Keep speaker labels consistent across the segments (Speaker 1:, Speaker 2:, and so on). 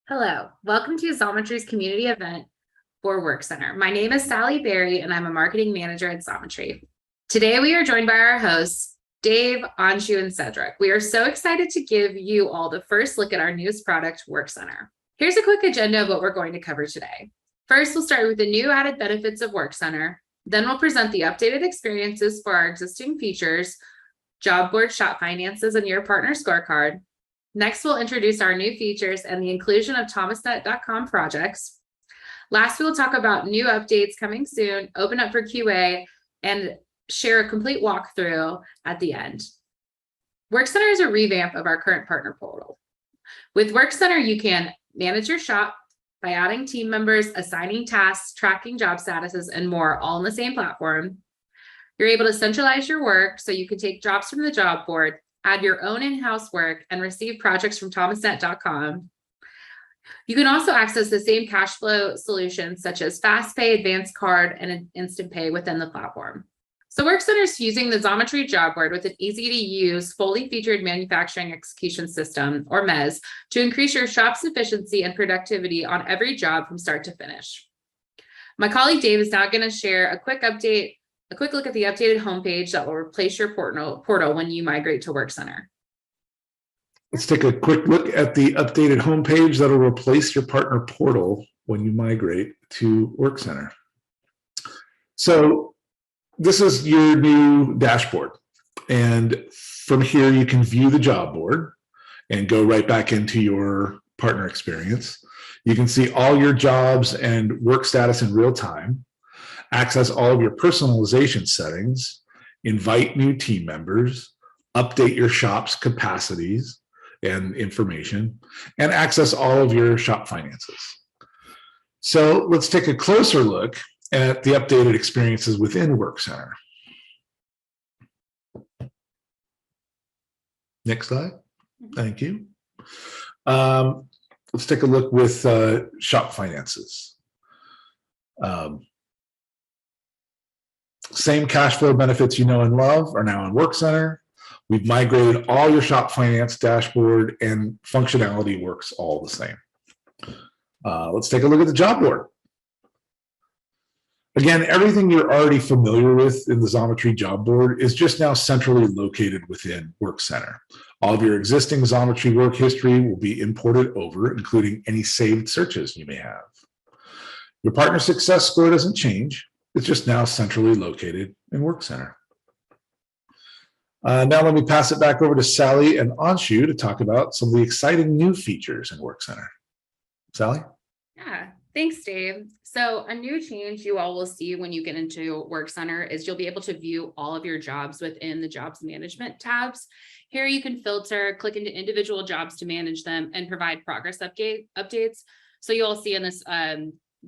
Speaker 1: Hello, welcome to Xometry's community event for Workcenter. My name is Sally Berry, and I'm a marketing manager at Xometry. Today, we are joined by our hosts, Dave, Anshu, and Cedric. We are so excited to give you all the first look at our newest product, Workcenter. Here's a quick agenda of what we're going to cover today. First, we'll start with the new added benefits of Workcenter. Then we'll present the updated experiences for our existing features, job board, shop finances, and your partner scorecard. Next, we'll introduce our new features and the inclusion of thomasnet.com projects. Last, we'll talk about new updates coming soon, open up for QA, and share a complete walkthrough at the end. Workcenter is a revamp of our current partner portal. With Workcenter, you can manage your shop by adding team members, assigning tasks, tracking job statuses, and more, all in the same platform. You're able to centralize your work so you can take jobs from the job board, add your own in-house work, and receive projects from thomasnet.com. You can also access the same cash flow solutions such as Fast Pay, Advanced Card, and Instant Pay within the platform. So Workcenter is using the Xometry job board with an easy-to-use, fully featured manufacturing execution system, or MES, to increase your shop's efficiency and productivity on every job from start to finish. My colleague Dave is now going to share a quick look at the updated homepage that will replace your portal when you migrate to Workcenter.
Speaker 2: Let's take a quick look at the updated homepage that will replace your partner portal when you migrate to Workcenter. So this is your new dashboard. And from here, you can view the job board and go right back into your partner experience. You can see all your jobs and work status in real time, access all of your personalization settings, invite new team members, update your shop's capacities and information, and access all of your shop finances. So let's take a closer look at the updated experiences within Workcenter. Next slide. Thank you. Let's take a look with shop finances. Same cash flow benefits you know and love are now in Workcenter. We've migrated all your shop finance dashboard, and functionality works all the same. Let's take a look at the job board. Again, everything you're already familiar with in the Xometry job board is just now centrally located within Workcenter. All of your existing Xometry work history will be imported over, including any saved searches you may have. Your partner success score doesn't change. It's just now centrally located in Workcenter. Now let me pass it back over to Sally and Anshu to talk about some of the exciting new features in Workcenter. Sally?
Speaker 1: Yeah, thanks, Dave. So a new change you all will see when you get into Workcenter is you'll be able to view all of your jobs within the jobs management tabs. Here you can filter, click into individual jobs to manage them, and provide progress updates. So you'll see in this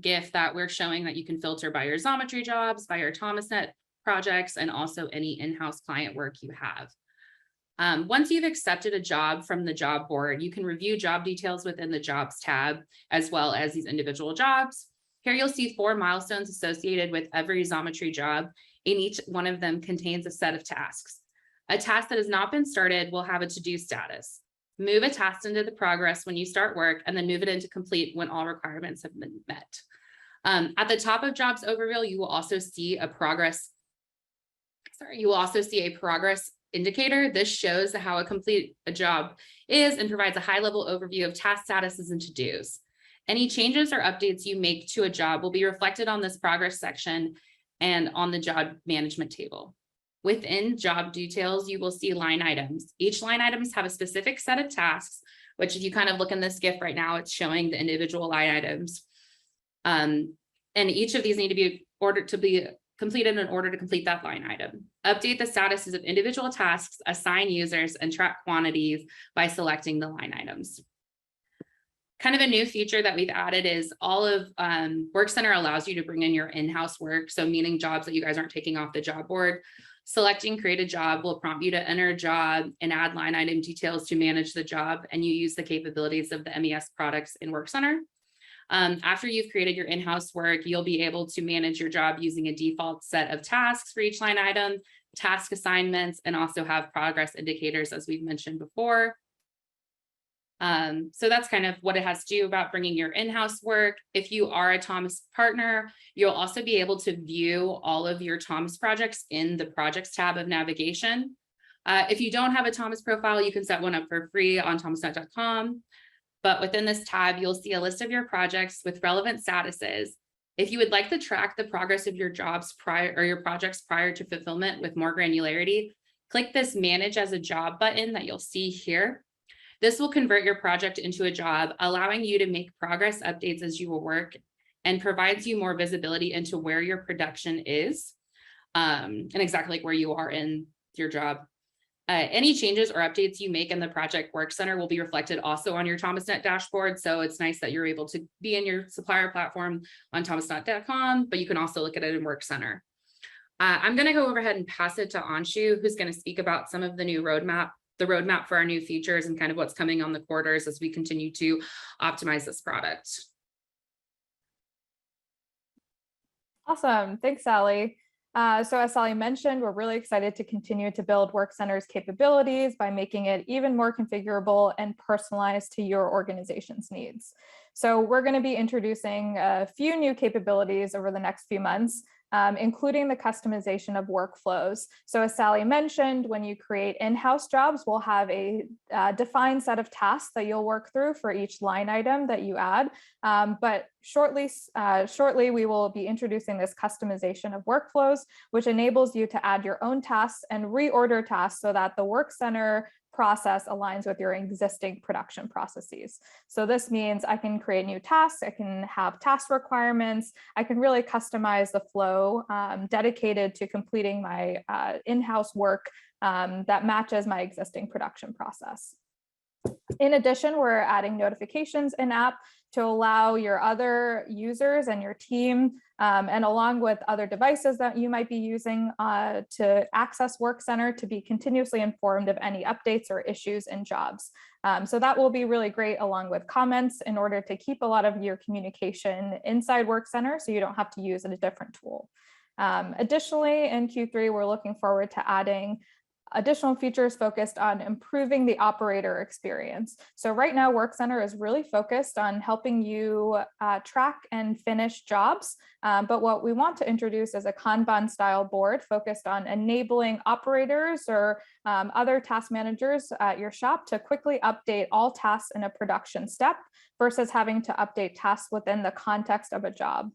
Speaker 1: GIF that we're showing that you can filter by your Xometry jobs, by your Thomasnet projects, and also any in-house client work you have. Once you've accepted a job from the job board, you can review job details within the jobs tab, as well as these individual jobs. Here you'll see 4 milestones associated with every Xometry job, and each one of them contains a set of tasks. A task that has not been started will have a to-do status. Move a task into the progress when you start work, and then move it into complete when all requirements have been met. At the top of jobs overview, you will also see a progress indicator. This shows how complete a job is and provides a high-level overview of task statuses and to-dos. Any changes or updates you make to a job will be reflected on this progress section and on the job management table. Within job details, you will see line items. Each line items have a specific set of tasks, which if you kind of look in this GIF right now, it's showing the individual line items. And each of these need to be ordered to be completed in order to complete that line item. Update the statuses of individual tasks, assign users, and track quantities by selecting the line items. Kind of a new feature that we've added is all of Workcenter allows you to bring in your in-house work. So meaning jobs that you guys aren't taking off the job board. Selecting create a job will prompt you to enter a job and add line item details to manage the job, and you use the capabilities of the MES products in Workcenter. After you've created your in-house work, you'll be able to manage your job using a default set of tasks for each line item, task assignments, and also have progress indicators, as we've mentioned before. So that's kind of what it has to do about bringing your in-house work. If you are a Thomas partner, you'll also be able to view all of your Thomas projects in the projects tab of navigation. If you don't have a Thomas profile, you can set one up for free on thomasnet.com. But within this tab, you'll see a list of your projects with relevant statuses. If you would like to track the progress of your jobs prior or your projects prior to fulfillment with more granularity, click this Manage as a Job button that you'll see here. This will convert your project into a job, allowing you to make progress updates as you will work and provides you more visibility into where your production is and exactly like where you are in your job. Any changes or updates you make in the project Workcenter will be reflected also on your ThomasNet dashboard. So it's nice that you're able to be in your supplier platform on thomasnet.com, but you can also look at it in Workcenter. I'm going to go overhead and pass it to Anshu, who's going to speak about some of the new roadmap for our new features and kind of what's coming on the quarters as we continue to optimize this product.
Speaker 3: Awesome. Thanks, Sally. So as Sally mentioned, we're really excited to continue to build Workcenter's capabilities by making it even more configurable and personalized to your organization's needs. So we're going to be introducing a few new capabilities over the next few months, including the customization of workflows. So as Sally mentioned, when you create in-house jobs, we'll have a defined set of tasks that you'll work through for each line item that you add. But shortly, we will be introducing this customization of workflows, which enables you to add your own tasks and reorder tasks so that the Workcenter process aligns with your existing production processes. So this means I can create new tasks, I can have task requirements, I can really customize the flow dedicated to completing my in-house work that matches my existing production process. In addition, we're adding notifications in-app to allow your other users and your team, and along with other devices that you might be using to access Workcenter, to be continuously informed of any updates or issues in jobs. So that will be really great, along with comments, in order to keep a lot of your communication inside Workcenter so you don't have to use a different tool. Additionally, in Q3, we're looking forward to adding additional features focused on improving the operator experience. So right now, Workcenter is really focused on helping you track and finish jobs. But what we want to introduce is a Kanban style board focused on enabling operators or other task managers at your shop to quickly update all tasks in a production step versus having to update tasks within the context of a job.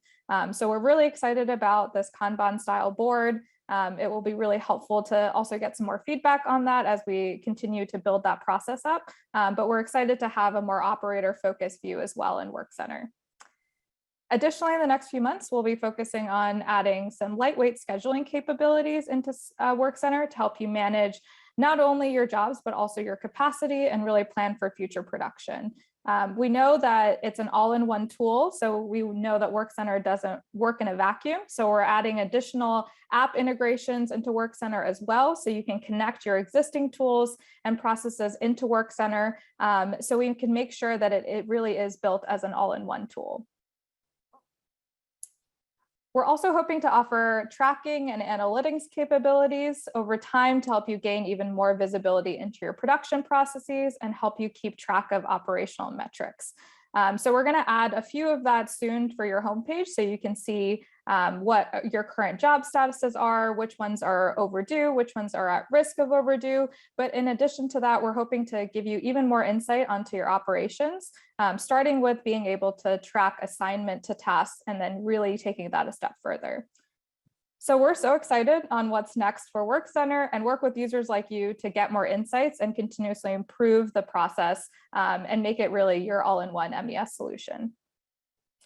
Speaker 3: So we're really excited about this Kanban style board. It will be really helpful to also get some more feedback on that as we continue to build that process up. But we're excited to have a more operator-focused view as well in Workcenter. Additionally, in the next few months, we'll be focusing on adding some lightweight scheduling capabilities into Workcenter to help you manage not only your jobs, but also your capacity and really plan for future production. We know that it's an all-in-one tool, so we know that Workcenter doesn't work in a vacuum. So we're adding additional app integrations into Workcenter as well, so you can connect your existing tools and processes into Workcenter, so we can make sure that it really is built as an all-in-one tool. We're also hoping to offer tracking and analytics capabilities over time to help you gain even more visibility into your production processes and help you keep track of operational metrics. So we're going to add a few of that soon for your homepage so you can see what your current job statuses are, which ones are overdue, which ones are at risk of overdue. But in addition to that, we're hoping to give you even more insight onto your operations, starting with being able to track assignment to tasks and then really taking that a step further. So we're so excited on what's next for Workcenter and work with users like you to get more insights and continuously improve the process and make it really your all-in-one MES solution.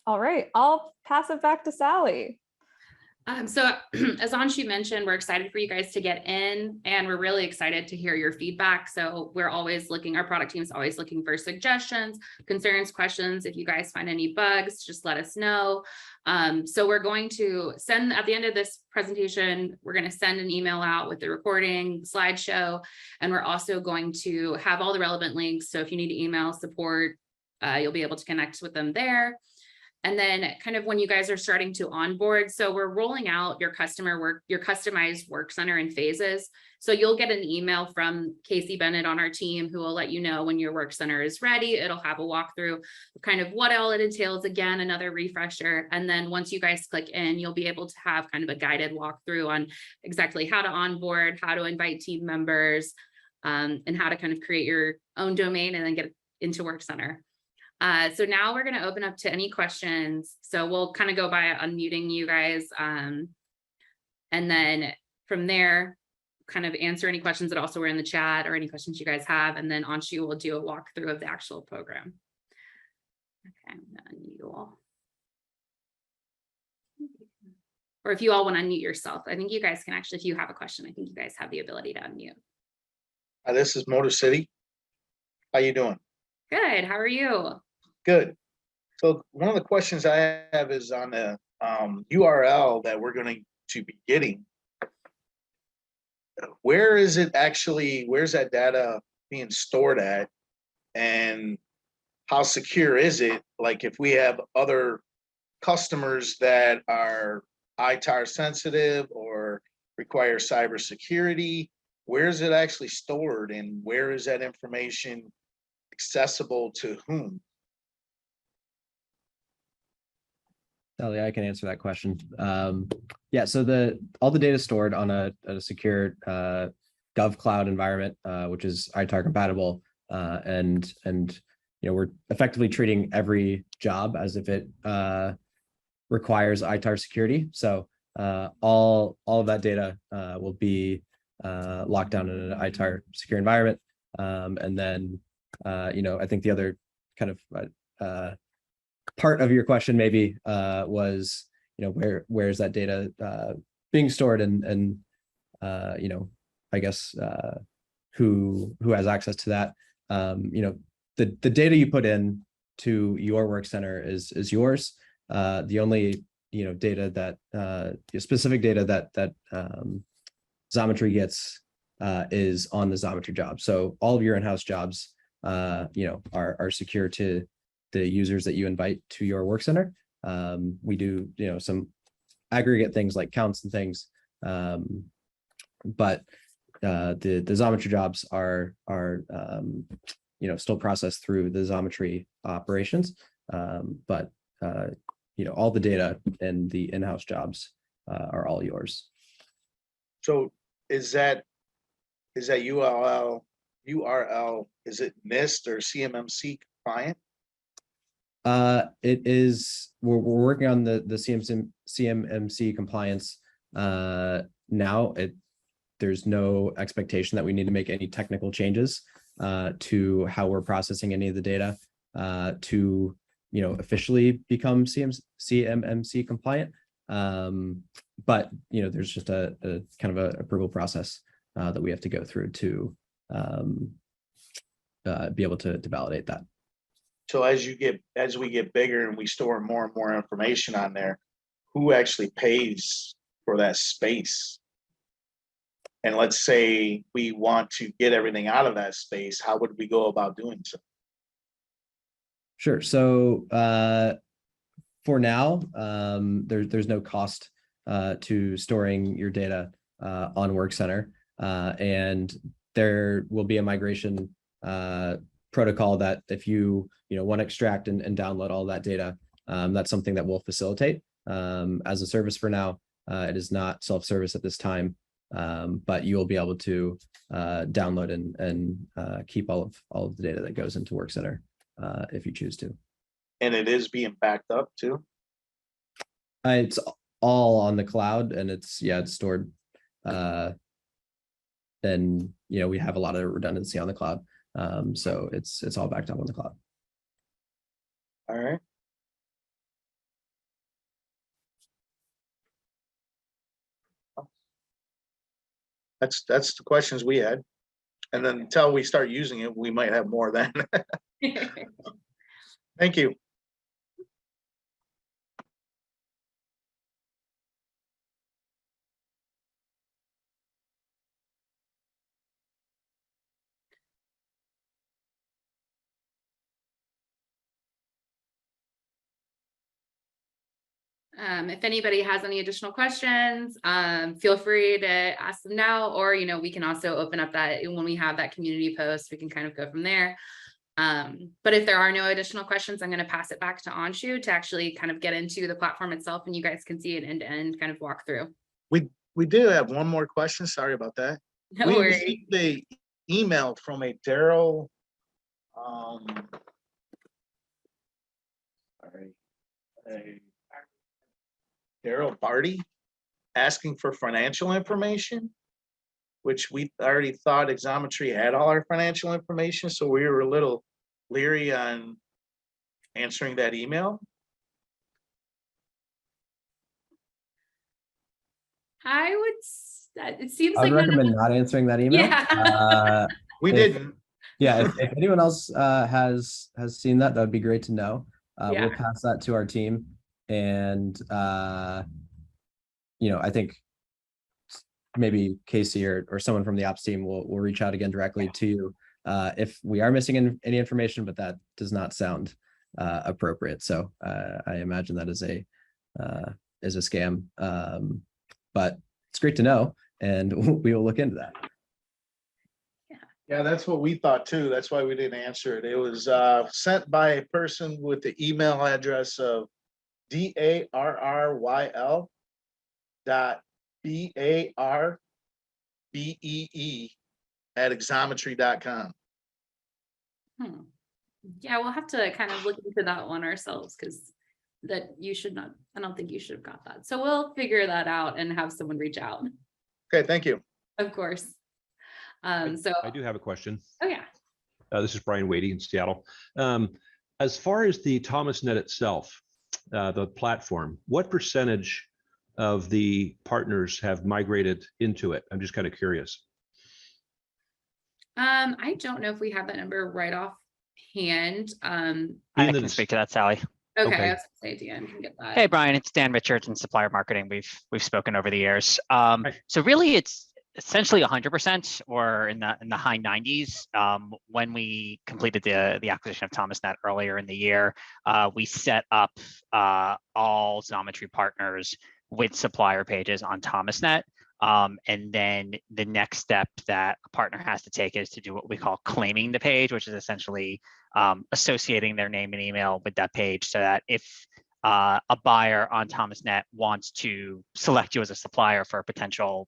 Speaker 3: All right, I'll pass it back to Sally.
Speaker 1: So as Anshu mentioned, we're excited for you guys to get in, and we're really excited to hear your feedback. So we're always looking, our product team is always looking for suggestions, concerns, questions. If you guys find any bugs, just let us know. So we're going to send, at the end of this presentation, we're going to send an email out with the recording, slideshow, and we're also going to have all the relevant links. So if you need to email support, you'll be able to connect with them there. And then kind of when you guys are starting to onboard, so we're rolling out your customized work center in phases. So you'll get an email from Casey Bennett on our team who will let you know when your work center is ready. It'll have a walkthrough of kind of what all it entails, again, another refresher. And then once you guys click in, you'll be able to have kind of a guided walkthrough on exactly how to onboard, how to invite team members, and how to kind of create your own domain and then get into Work Center. So now we're going to open up to any questions. So we'll kind of go by unmuting you guys. And then from there, kind of answer any questions that also were in the chat or any questions you guys have. And then Anshu will do a walkthrough of the actual program. Okay, I'm going to unmute you all. Or if you all want to unmute yourself, I think you guys can actually, if you have a question, I think you guys have the ability to unmute.
Speaker 4: This is Motor City. How you doing?
Speaker 1: Good. How are you?
Speaker 4: Good. So one of the questions I have is on the URL that we're going to be getting. Where is it actually, where's that data being stored at? And how secure is it? Like if we have other customers that are ITAR sensitive or require cybersecurity, where is it actually stored and where is that information accessible to whom?
Speaker 5: Sally, I can answer that question. Yeah, so all the data is stored on a secure Gov Cloud environment, which is ITAR compatible, and we're effectively treating every job as if it requires ITAR security. So all of that data will be locked down in an ITAR secure environment, and then I think the other kind of part of your question maybe was where is that data being stored and I guess who has access to that. The data you put in to your work center is yours. The only data that specific data that Xometry gets is on the Xometry job. So all of your in-house jobs are secure to the users that you invite to your work center. We do some aggregate things like counts and things, but the Xometry jobs are still processed through the Xometry operations, but all the data and the in-house jobs are all yours.
Speaker 4: So is that URL, is it NIST or CMMC compliant?
Speaker 5: It is, we're working on the CMMC compliance now. There's no expectation that we need to make any technical changes to how we're processing any of the data to officially become CMMC compliant. But there's just a kind of a approval process that we have to go through to be able to validate that.
Speaker 4: So as we get bigger and we store more and more information on there, who actually pays for that space? And let's say we want to get everything out of that space, how would we go about doing so?
Speaker 5: Sure. So for now, there's no cost to storing your data on Workcenter, and there will be a migration protocol that if you want to extract and download all that data, that's something that we'll facilitate as a service. For now, it is not self-service at this time, but you will be able to download and keep all of the data that goes into Workcenter if you choose to.
Speaker 4: And it is being backed up too?
Speaker 5: It's all on the cloud, and it's stored. And we have a lot of redundancy on the cloud, so it's all backed up on the cloud.
Speaker 4: All right. That's the questions we had, and then until we start using it, we might have more then. Thank you.
Speaker 1: If anybody has any additional questions, feel free to ask them now, or, we can also open up that when we have that community post, we can kind of go from there. But if there are no additional questions, I'm going to pass it back to Anshu to actually kind of get into the platform itself, and you guys can see it end to end kind of walk through.
Speaker 4: We do have one more question. Sorry about that.
Speaker 1: No
Speaker 4: We
Speaker 1: worries.
Speaker 4: received a email from a Daryl. Daryl Barty asking for financial information, which we already thought Xometry had all our financial information, so we were a little leery on answering that email.
Speaker 1: It seems
Speaker 5: I
Speaker 1: like
Speaker 5: would
Speaker 1: none of
Speaker 5: recommend not answering that email.
Speaker 1: Yeah.
Speaker 4: We
Speaker 5: If-
Speaker 4: didn't.
Speaker 5: Yeah, if anyone else has seen that, that would be great to know.
Speaker 1: Yeah.
Speaker 5: We'll pass that to our team, and I think maybe Casey or someone from the ops team will reach out again directly to you if we are missing any information, but that does not sound appropriate. So I imagine that is a scam, but it's great to know, and we will look into that.
Speaker 4: Yeah, that's what we thought too. That's why we didn't answer it. It was sent by a person with the email address of darryl.barbee@xometry.com.
Speaker 1: Yeah, we'll have to kind of look into that one ourselves, because I don't think you should have got that. So we'll figure that out and have someone reach out.
Speaker 4: Okay, thank you.
Speaker 1: Of course.
Speaker 6: I do have a question.
Speaker 1: Oh yeah.
Speaker 6: This is Brian Wadey in Seattle. As far as the ThomasNet itself, the platform, what percentage of the partners have migrated into it? I'm just kind of curious.
Speaker 1: I don't know if we have that number right off hand.
Speaker 6: Being
Speaker 7: I
Speaker 6: that
Speaker 7: can
Speaker 6: it's-
Speaker 7: speak to that, Sally.
Speaker 1: Okay,
Speaker 6: Okay.
Speaker 1: I was gonna say Dan can get that.
Speaker 7: Hey, Brian, it's Dan Richards in supplier marketing. We've spoken over the years.
Speaker 6: Right.
Speaker 7: So really, it's essentially 100% or in the high 90s. When we completed the acquisition of ThomasNet earlier in the year, we set up all Xometry partners with supplier pages on ThomasNet. And then the next step that a partner has to take is to do what we call claiming the page, which is essentially associating their name and email with that page, so that if a buyer on ThomasNet wants to select you as a supplier for a potential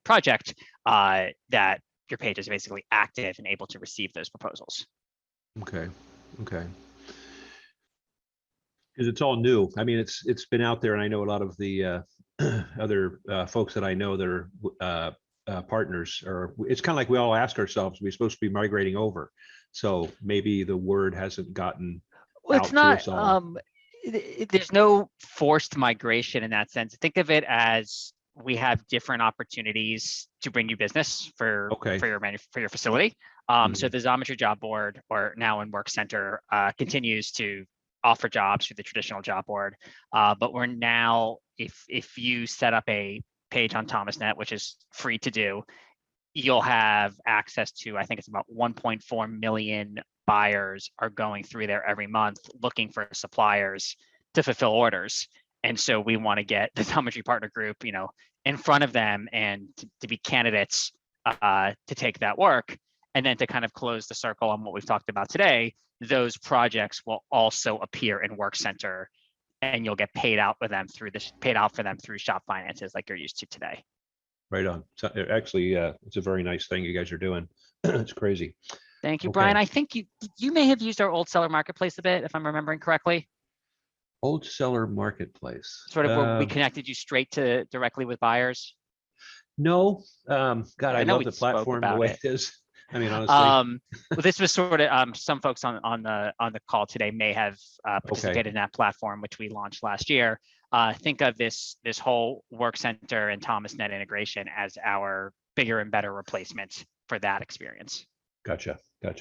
Speaker 7: project, that your page is basically active and able to receive those proposals.
Speaker 6: Okay. Because it's all new. I mean, it's been out there, and I know a lot of the other folks that I know that are partners, or it's kind of like we all ask ourselves, we're supposed to be migrating over. So maybe the word hasn't gotten
Speaker 7: Well,
Speaker 6: out
Speaker 7: it's
Speaker 6: to
Speaker 7: not.
Speaker 6: us all.
Speaker 7: There's no forced migration in that sense. Think of it as we have different opportunities to bring you business for your facility. So the Xometry job board, or now in Workcenter, continues to offer jobs through the traditional job board. But we're now, if you set up a page on ThomasNet, which is free to do, you'll have access to, I think it's about 1.4 million buyers are going through there every month looking for suppliers to fulfill orders. And so we want to get the Xometry partner group, in front of them and to be candidates to take that work. And then to kind of close the circle on what we've talked about today, those projects will also appear in Workcenter, and you'll get paid out for them through shop finances like you're used to today.
Speaker 6: Right on. So actually, it's a very nice thing you guys are doing. It's crazy.
Speaker 7: Thank you,
Speaker 6: Okay.
Speaker 7: Brian. I think you may have used our old seller marketplace a bit, if I'm remembering correctly.
Speaker 6: Old seller marketplace.
Speaker 7: Sort of where we connected you straight to directly with buyers.
Speaker 6: No, God, I
Speaker 7: know
Speaker 6: love
Speaker 7: we
Speaker 6: the
Speaker 7: spoke
Speaker 6: platform the
Speaker 7: about
Speaker 6: way
Speaker 7: it.
Speaker 6: it is. I mean, honestly.
Speaker 7: Well, this was sort of some folks on the call today may have participated in that platform, which we launched last year. Think of this whole Workcenter and ThomasNet integration as our bigger and better replacement for that experience.
Speaker 6: Gotcha.
Speaker 1: All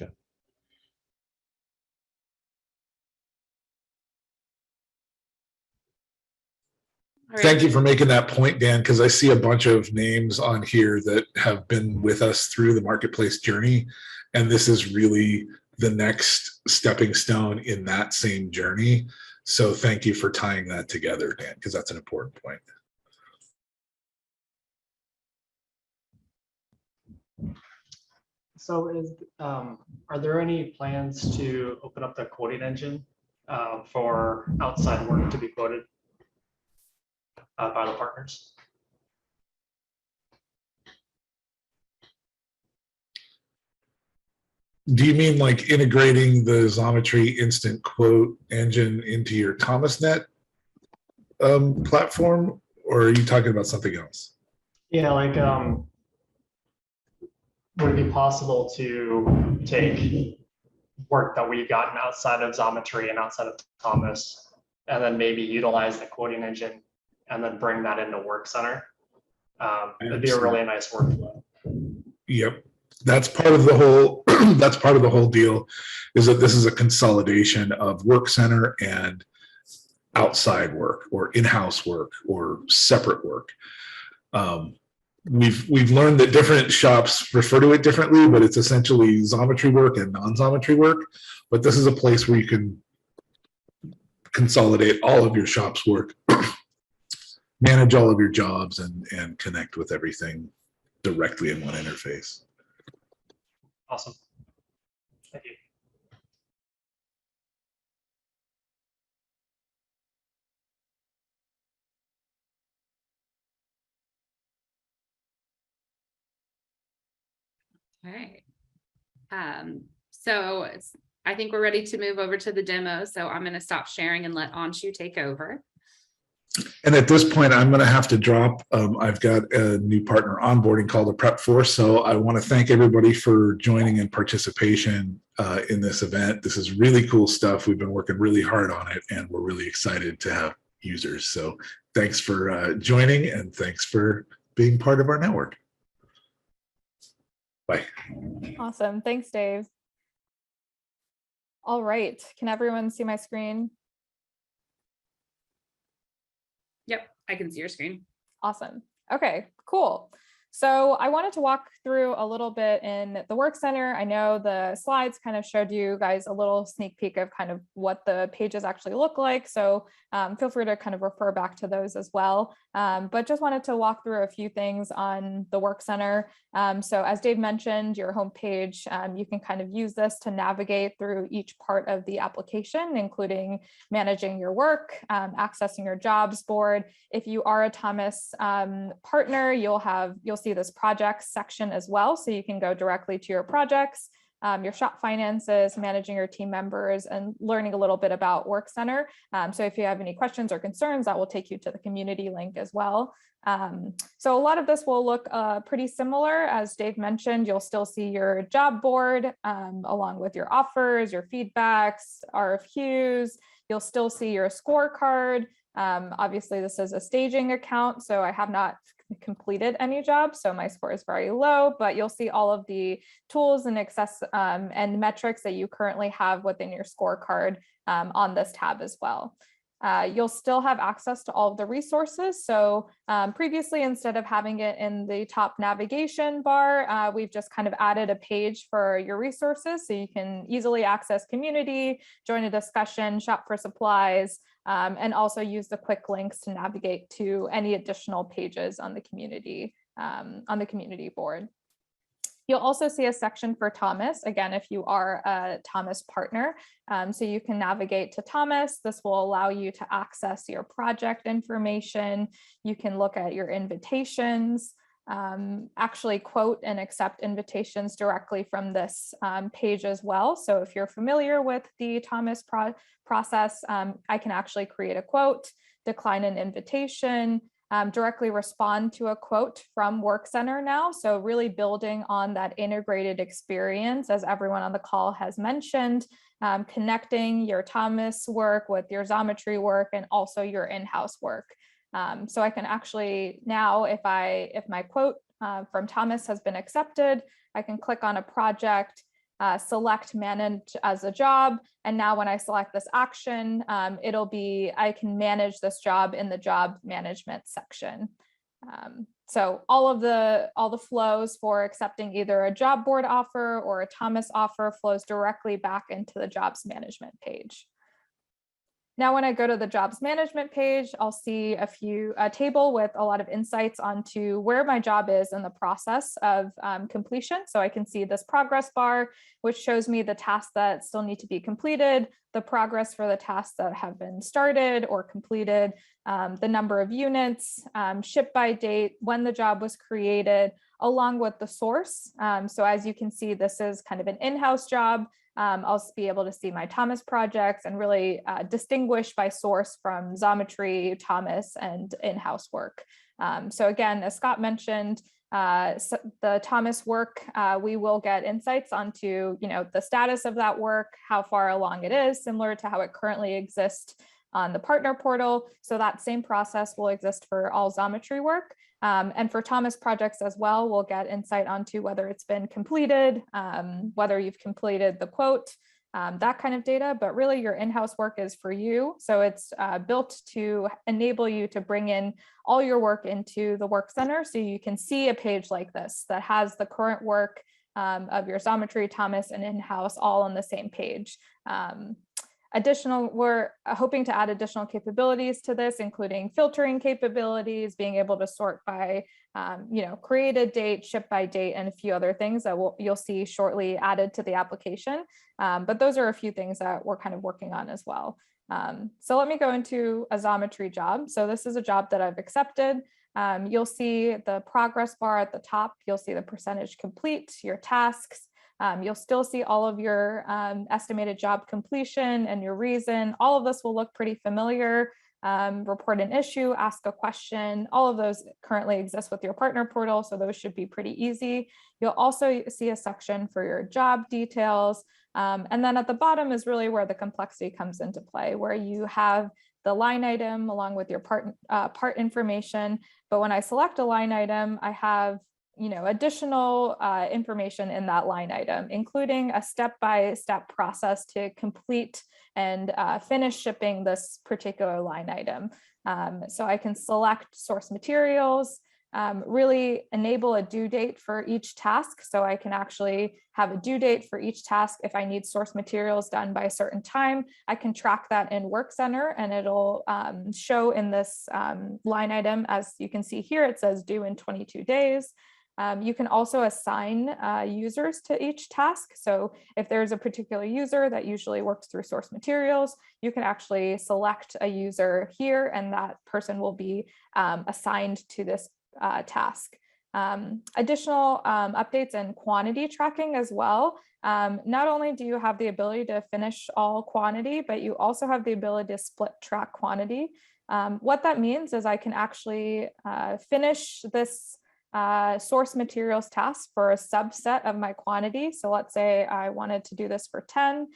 Speaker 1: right.
Speaker 2: Thank you for making that point, Dan, because I see a bunch of names on here that have been with us through the marketplace journey. And this is really the next stepping stone in that same journey. So thank you for tying that together, Dan, because that's an important point.
Speaker 8: So are there any plans to open up the quoting engine for outside work to be quoted by the partners?
Speaker 2: Do you mean like integrating the Xometry instant quote engine into your ThomasNet platform, or are you talking about something else?
Speaker 8: Yeah, like would it be possible to take work that we've gotten outside of Xometry and outside of Thomas, and then maybe utilize the quoting engine and then bring that into Workcenter? It'd be a really nice workflow.
Speaker 2: Yep. That's part of the whole that's part of the whole deal, is that this is a consolidation of Workcenter and outside work or in-house work or separate work. We've learned that different shops refer to it differently, but it's essentially Xometry work and non-Xometry work. But this is a place where you can consolidate all of your shop's work, manage all of your jobs, and connect with everything directly in one interface.
Speaker 8: Awesome. Thank you.
Speaker 1: All right. So I think we're ready to move over to the demo. So I'm going to stop sharing and let Anshu take over.
Speaker 2: And at this point, I'm going to have to drop. I've got a new partner onboarding call to prep for. So I want to thank everybody for joining and participation in this event. This is really cool stuff. We've been working really hard on it, and we're really excited to have users. So thanks for joining, and thanks for being part of our network. Bye.
Speaker 3: Awesome. Thanks, Dave. All right. Can everyone see my screen?
Speaker 1: Yep, I can see your screen.
Speaker 3: Awesome. Okay, cool. So I wanted to walk through a little bit in the Workcenter. I know the slides kind of showed you guys a little sneak peek of kind of what the pages actually look like. So feel free to kind of refer back to those as well. But just wanted to walk through a few things on the Workcenter. So as Dave mentioned, your homepage, you can kind of use this to navigate through each part of the application, including managing your work, accessing your jobs board. If you are a Thomas partner, you'll see this projects section as well. So you can go directly to your projects, your shop finances, managing your team members, and learning a little bit about Workcenter. So if you have any questions or concerns, that will take you to the community link as well. So a lot of this will look pretty similar. As Dave mentioned, you'll still see your job board along with your offers, your feedbacks, RFQs. You'll still see your scorecard. Obviously, this is a staging account, so I have not completed any jobs, so my score is very low, but you'll see all of the tools and access and metrics that you currently have within your scorecard on this tab as well. You'll still have access to all of the resources. So previously, instead of having it in the top navigation bar, we've just kind of added a page for your resources. So you can easily access community, join a discussion, shop for supplies, and also use the quick links to navigate to any additional pages on the community board. You'll also see a section for Thomas, again, if you are a Thomas partner. So you can navigate to Thomas. This will allow you to access your project information. You can look at your invitations, actually quote and accept invitations directly from this page as well. So if you're familiar with the Thomas process, I can actually create a quote, decline an invitation, directly respond to a quote from Workcenter now. So really building on that integrated experience, as everyone on the call has mentioned, connecting your Thomas work with your Xometry work and also your in-house work. So I can actually now, if my quote from Thomas has been accepted, I can click on a project, select manage as a job. And now when I select this action, I can manage this job in the job management section. So all the flows for accepting either a job board offer or a Thomas offer flows directly back into the jobs management page. Now, when I go to the jobs management page, I'll see a table with a lot of insights onto where my job is in the process of completion. So I can see this progress bar, which shows me the tasks that still need to be completed, the progress for the tasks that have been started or completed, the number of units, ship by date, when the job was created, along with the source. So as you can see, this is kind of an in-house job. I'll be able to see my Thomas projects and really distinguish by source from Xometry, Thomas, and in-house work. So again, as Scott mentioned, the Thomas work, we will get insights onto, the status of that work, how far along it is, similar to how it currently exists on the partner portal. So that same process will exist for all Xometry work. And for Thomas projects as well, we'll get insight onto whether it's been completed, whether you've completed the quote, that kind of data, but really your in-house work is for you. So it's built to enable you to bring in all your work into the Workcenter. So you can see a page like this that has the current work of your Xometry, Thomas, and in-house all on the same page. We're hoping to add additional capabilities to this, including filtering capabilities, being able to sort by, created date, ship by date, and a few other things that you'll see shortly added to the application. But those are a few things that we're kind of working on as well. So let me go into a Xometry job. So this is a job that I've accepted. You'll see the progress bar at the top. You'll see the percentage complete, your tasks. You'll still see all of your estimated job completion and your reason. All of this will look pretty familiar. Report an issue, ask a question. All of those currently exist with your partner portal, so those should be pretty easy. You'll also see a section for your job details. And then at the bottom is really where the complexity comes into play, where you have the line item along with your part information. But when I select a line item, I have additional information in that line item, including a step-by-step process to complete and finish shipping this particular line item. So I can select source materials, really enable a due date for each task. So I can actually have a due date for each task. If I need source materials done by a certain time, I can track that in Workcenter, and it'll show in this line item. As you can see here, it says due in 22 days. You can also assign users to each task. So if there's a particular user that usually works through source materials, you can actually select a user here, and that person will be assigned to this task. Additional updates and quantity tracking as well. Not only do you have the ability to finish all quantity, but you also have the ability to split track quantity. What that means is I can actually finish this source materials task for a subset of my quantity. So let's say I wanted to do this for 10.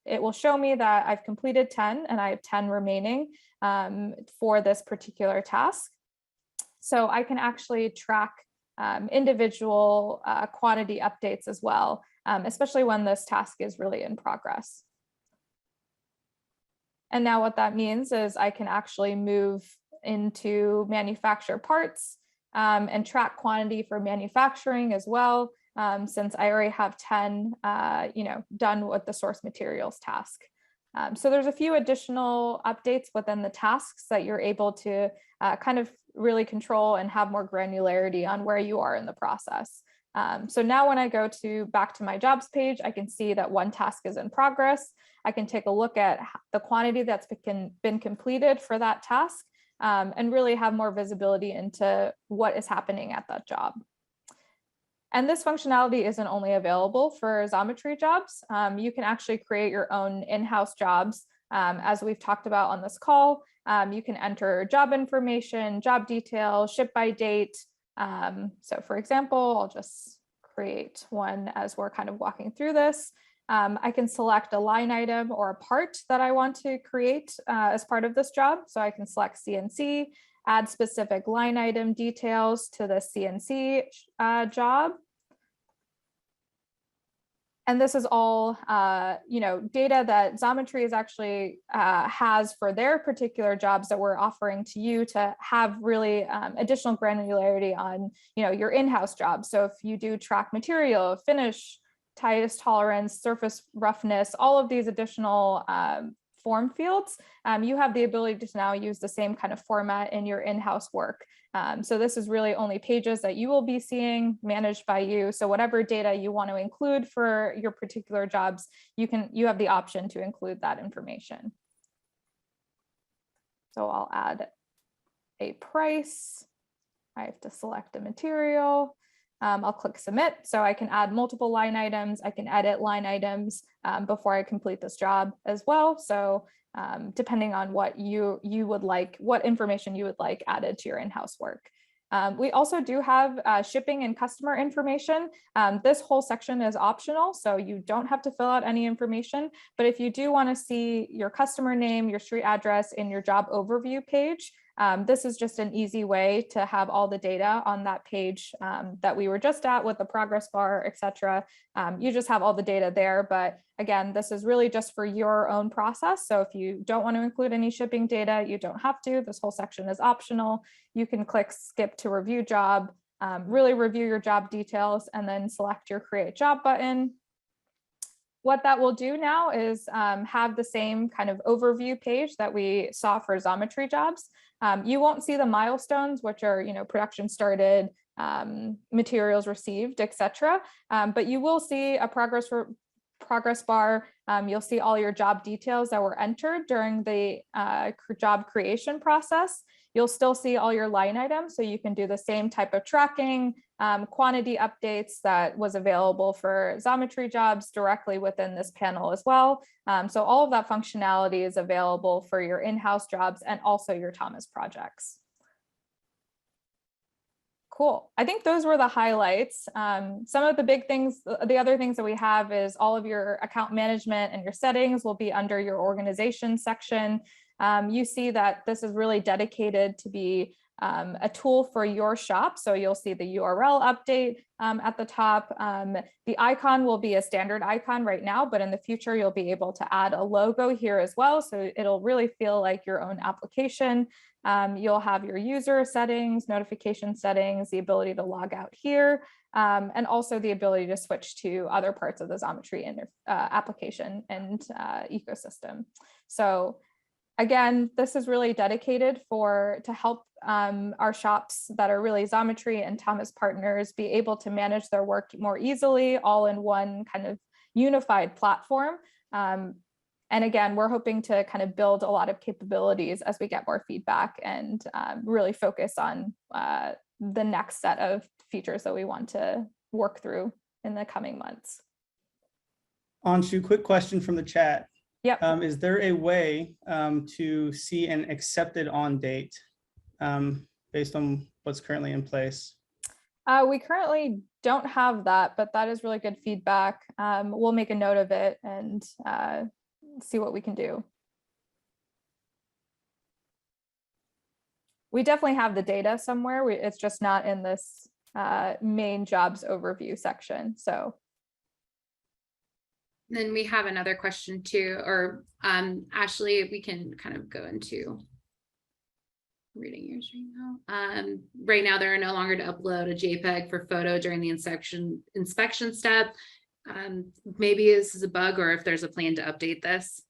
Speaker 3: It will show me that I've completed 10 and I have 10 remaining for this particular task. So I can actually track individual quantity updates as well, especially when this task is really in progress. And now what that means is I can actually move into manufacture parts and track quantity for manufacturing as well, since I already have 10, done with the source materials task. So there's a few additional updates within the tasks that you're able to kind of really control and have more granularity on where you are in the process. So now when I go back to my jobs page, I can see that one task is in progress. I can take a look at the quantity that's been completed for that task, and really have more visibility into what is happening at that job. And this functionality isn't only available for Xometry jobs. You can actually create your own in-house jobs. As we've talked about on this call, you can enter job information, job detail, ship by date. So for example, I'll just create one as we're kind of walking through this. I can select a line item or a part that I want to create as part of this job. So I can select CNC, add specific line item details to the CNC job. And this is all, data that Xometry is actually has for their particular jobs that we're offering to you to have really additional granularity on, your in-house jobs. So if you do track material, finish, tightest tolerance, surface roughness, all of these additional form fields, you have the ability to now use the same kind of format in your in-house work. So this is really only pages that you will be seeing managed by you. So whatever data you want to include for your particular jobs, you have the option to include that information. So I'll add a price. I have to select a material. I'll click submit. So I can add multiple line items. I can edit line items before I complete this job as well. So depending on what you would like, what information you would like added to your in-house work. We also do have shipping and customer information. This whole section is optional, so you don't have to fill out any information. But if you do want to see your customer name, your street address in your job overview page, this is just an easy way to have all the data on that page that we were just at with the progress bar, etc. You just have all the data there. But again, this is really just for your own process. So if you don't want to include any shipping data, you don't have to. This whole section is optional. You can click skip to review job, really review your job details, and then select your create job button. What that will do now is have the same kind of overview page that we saw for Xometry jobs. You won't see the milestones, which are, production started, materials received, etc. But you will see a progress bar. You'll see all your job details that were entered during the job creation process. You'll still see all your line items, so you can do the same type of tracking, quantity updates that was available for Xometry jobs directly within this panel as well. So all of that functionality is available for your in-house jobs and also your Thomas projects. Cool. I think those were the highlights. Some of the big things, the other things that we have is all of your account management and your settings will be under your organization section. You see that this is really dedicated to be a tool for your shop. So you'll see the URL update at the top. The icon will be a standard icon right now, but in the future, you'll be able to add a logo here as well. So it'll really feel like your own application. You'll have your user settings, notification settings, the ability to log out here, and also the ability to switch to other parts of the Xometry application and ecosystem. So again, this is really dedicated to help our shops that are really Xometry and Thomas partners be able to manage their work more easily, all in one kind of unified platform. And again, we're hoping to kind of build a lot of capabilities as we get more feedback and really focus on the next set of features that we want to work through in the coming months.
Speaker 9: Anshu, quick question from the chat.
Speaker 3: Yep.
Speaker 9: Is there a way to see an accepted on date based on what's currently in place?
Speaker 3: We currently don't have that, but that is really good feedback. We'll make a note of it and see what we can do. We definitely have the data somewhere. It's just not in this main jobs overview section. So.
Speaker 1: Then we have another question too, or Ashley, we can kind of go into reading yours right now. Right now, there are no longer to upload a JPEG for photo during the inspection step. Maybe this is a bug, or if there's a plan to update this.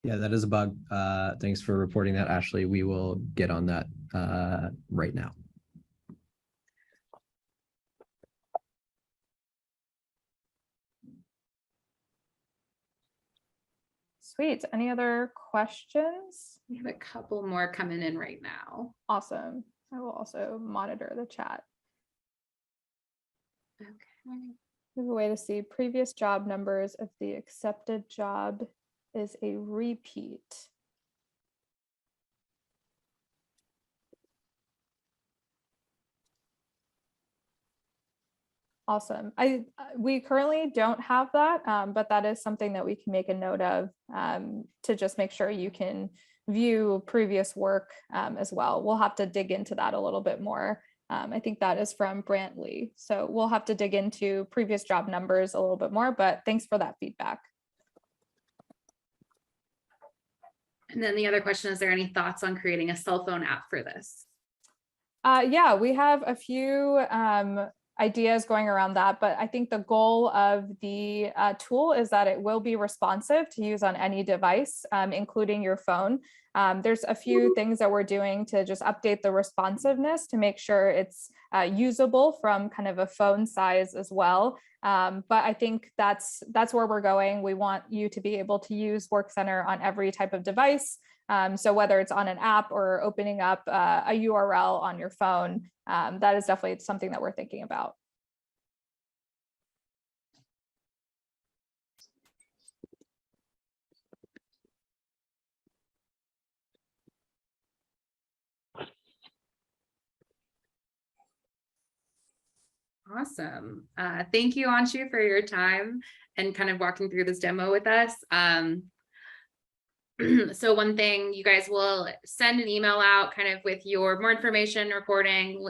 Speaker 5: Yeah, that is a bug. Thanks for reporting that, Ashley. We will get on that right now.
Speaker 3: Sweet. Any other questions?
Speaker 1: We have a couple more coming in right now.
Speaker 3: Awesome. I will also monitor the chat.
Speaker 1: Okay.
Speaker 3: We have a way to see previous job numbers if the accepted job is a repeat. Awesome. We currently don't have that, but that is something that we can make a note of to just make sure you can view previous work as well. We'll have to dig into that a little bit more I think that is from Brantley. So we'll have to dig into previous job numbers a little bit more, but thanks for that feedback.
Speaker 1: And then the other question, is there any thoughts on creating a cell phone app for this?
Speaker 3: Yeah, we have a few ideas going around that, but I think the goal of the tool is that it will be responsive to use on any device, including your phone. There's a few things that we're doing to just update the responsiveness to make sure it's usable from kind of a phone size as well. But I think that's where we're going. We want you to be able to use Workcenter on every type of device. So whether it's on an app or opening up a URL on your phone, that is definitely something that we're thinking about.
Speaker 1: Awesome. Thank you, Anshu, for your time and kind of walking through this demo with us. So one thing, you guys will send an email out kind of with your more information, recording,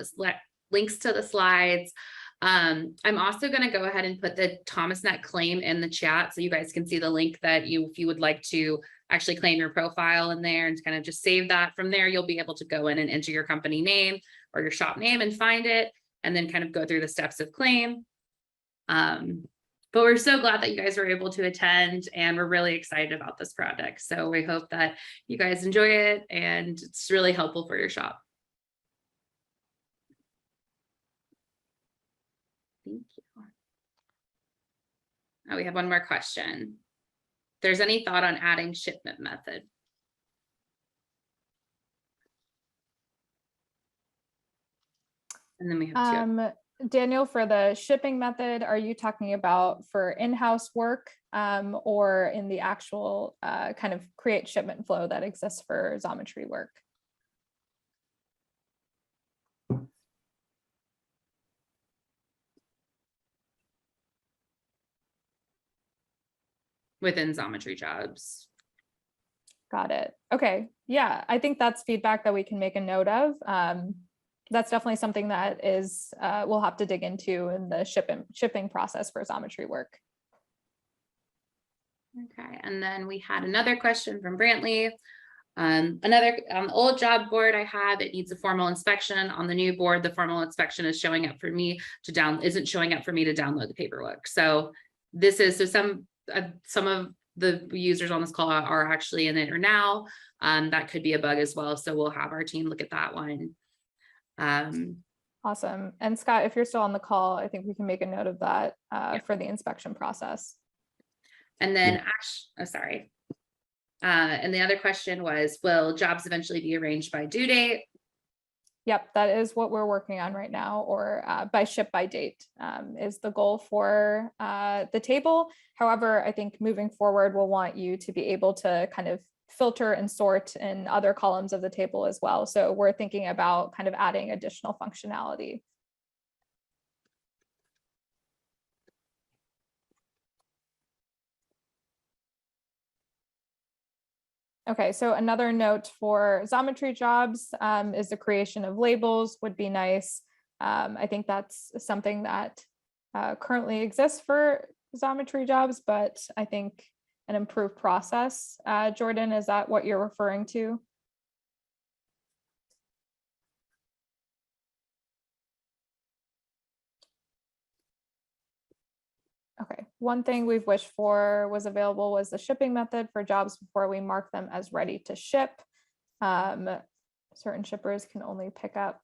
Speaker 1: links to the slides. I'm also going to go ahead and put the ThomasNet claim in the chat so you guys can see the link that if you would like to actually claim your profile in there and kind of just save that. From there, you'll be able to go in and enter your company name or your shop name and find it, and then kind of go through the steps of claim. But we're so glad that you guys were able to attend, and we're really excited about this project. So we hope that you guys enjoy it and it's really helpful for your shop. Thank you. Now we have one more question. If there's any thought on adding shipment method? And then we have two.
Speaker 3: Daniel, for the shipping method, are you talking about for in-house work or in the actual kind of create shipment flow that exists for Xometry work?
Speaker 1: Within Xometry jobs.
Speaker 3: Got it. Okay. Yeah, I think that's feedback that we can make a note of. That's definitely something that is we'll have to dig into in the shipping process for Xometry work.
Speaker 1: Okay, and then we had another question from Brantley. Another on the old job board I have, it needs a formal inspection. On the new board, the formal inspection is showing up for me to isn't showing up for me to download the paperwork. So this is some of the users on this call are actually in it or now. That could be a bug as well. So we'll have our team look at that one.
Speaker 3: Awesome. And Scott, if you're still on the call, I think we can make a note of that for the inspection process.
Speaker 1: And then, sorry. And the other question was, will jobs eventually be arranged by due date?
Speaker 3: Yep, that is what we're working on right now, or by ship by date is the goal for the table. However, I think moving forward, we'll want you to be able to kind of filter and sort in other columns of the table as well. So we're thinking about kind of adding additional functionality. Okay, so another note for Xometry jobs is the creation of labels would be nice. I think that's something that currently exists for Xometry jobs, but I think an improved process. Jordan, is that what you're referring to? Okay, one thing we've wished for was available was the shipping method for jobs before we mark them as ready to ship. Certain shippers can only pick up.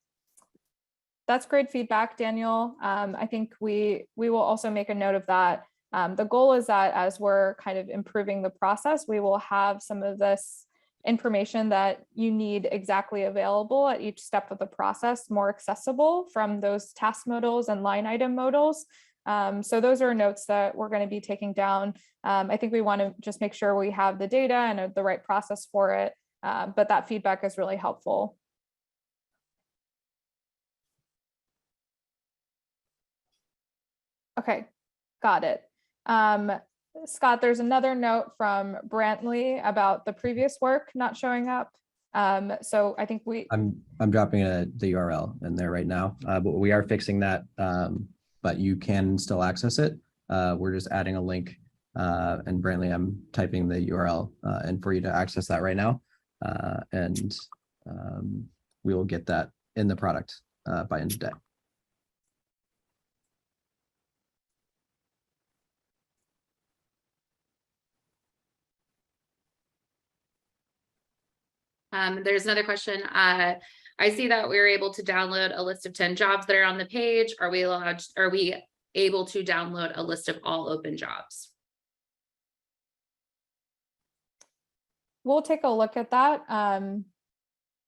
Speaker 3: That's great feedback, Daniel. I think we will also make a note of that. The goal is that as we're kind of improving the process, we will have some of this information that you need exactly available at each step of the process more accessible from those task modals and line item modals. So those are notes that we're going to be taking down. I think we want to just make sure we have the data and the right process for it, but that feedback is really helpful. Okay, got it. Scott, there's another note from Brantley about the previous work not showing up. So I think
Speaker 5: I'm dropping the URL in there right now, but we are fixing that. But you can still access it. We're just adding a link, and Brantley, I'm typing the URL and for you to access that right now, and we will get that in the product by end of day.
Speaker 1: There's another question. I see that we were able to download a list of 10 jobs that are on the page. Are we able to download a list of all open jobs?
Speaker 3: We'll take a look at that.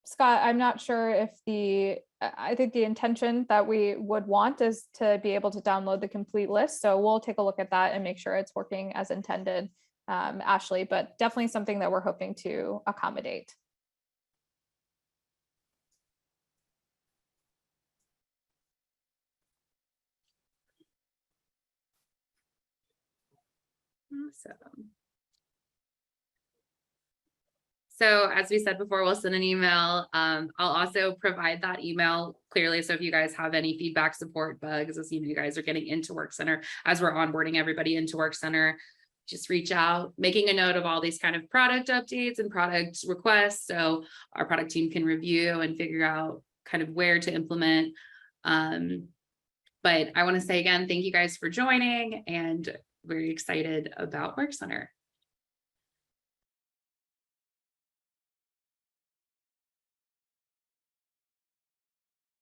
Speaker 3: Scott, I'm not sure if I think the intention that we would want is to be able to download the complete list. So we'll take a look at that and make sure it's working as intended, Ashley, but definitely something that we're hoping to accommodate.
Speaker 1: Awesome. So as we said before, we'll send an email. I'll also provide that email clearly. So if you guys have any feedback, support, bugs, as you guys are getting into Workcenter, as we're onboarding everybody into Workcenter, just reach out, making a note of all these kind of product updates and product requests. So our product team can review and figure out kind of where to implement. But I want to say again, thank you guys for joining, and very excited about Workcenter.